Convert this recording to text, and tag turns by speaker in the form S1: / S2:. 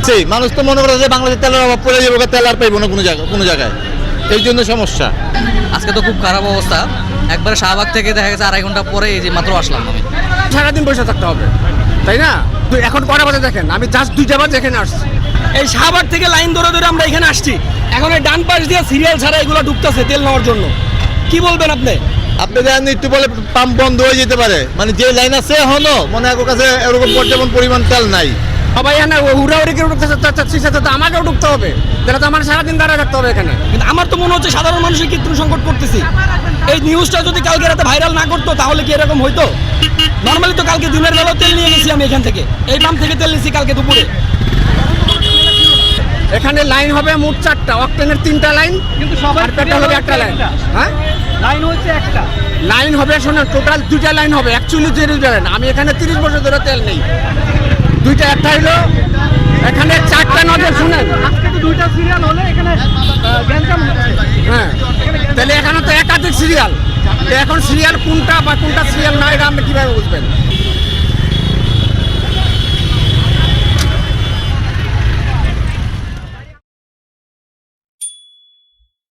S1: সেই মানুষ তো মনে করে যে বাংলাদেশের তেলের অভাব পড়ে যাবে, তেল আর পাইবো না কোনো জায়গায়, এই জন্য সমস্যা।
S2: আজকে তো খুব খারাপ অবস্থা, একবারে শাহবাগ থেকে দেখা গেছে 2.5 ঘন্টা পরে এই যে মাত্র আসলাম আমি।
S3: সারাদিন বসে থাকতে হবে, তাই না? এখন কটা বাজে দেখেন, আমি জাস্ট 2টা বাজে এখানে আসছি।
S4: এই শাহবাগ থেকে লাইন ধরে ধরে আমরা এখানে আসছি, এখন এই ডান পাশ দিয়ে সিরিয়াল ছাড়া এগুলো ঢুকতেছে তেল নেওয়ার জন্য। কি বলবেন আপনি?
S1: আপনি দেখেন একটু বলে পাম্প বন্ধ হয়ে যেতে পারে, মানে যে লাইন আছে এখনো মনে হয় ওর কাছে এরকম পর্যাপ্ত পরিমাণ তেল নাই।
S3: সবাই এখানে হুড়াহুড়ি করে ঢুকতেছে, সাথে তো আমাকেও ঢুকতে হবে, তাহলে তো আমার সারাদিন দাঁড়ায় থাকতে হবে এখানে।
S4: কিন্তু আমার তো মনে হচ্ছে সাধারণ মানুষের কৃত্রিম সংকট করতেছি। এই নিউজটা যদি কালকে রাতে ভাইরাল না করতো তাহলে কি এরকম হইতো? নর্মালি তো কালকে দিনের বেলাও তেল নিয়ে গেছি আমি এখান থেকে, এই পাম্প থেকে তেল নিয়েছি কালকে দুপুরে।
S3: এখানে লাইন হবে মোট 4টা, অক্টেনের 3টা লাইন,
S4: কিন্তু
S3: আর পেট্রোল হবে 1টা লাইন। হ্যাঁ,
S4: লাইন হচ্ছে একটা।
S3: লাইন হবে, শোনেন, টোটাল 2টা লাইন হবে, অ্যাকচুয়ালি 2টা লাইন। আমি এখানে 30 বছর ধরে তেল নেই, 2টা, একটা হইলো এখানে 4টা নজর, শুনেন।
S4: আজকে তো 2টা সিরিয়াল হলে এখানে গ্যাঞ্জাম হচ্ছে।
S3: হ্যাঁ, তাহলে এখানে তো একাধিক সিরিয়াল, এখন সিরিয়াল কোনটা বা কোনটা সিরিয়াল না, এটা আপনি কিভাবে বুঝবেন?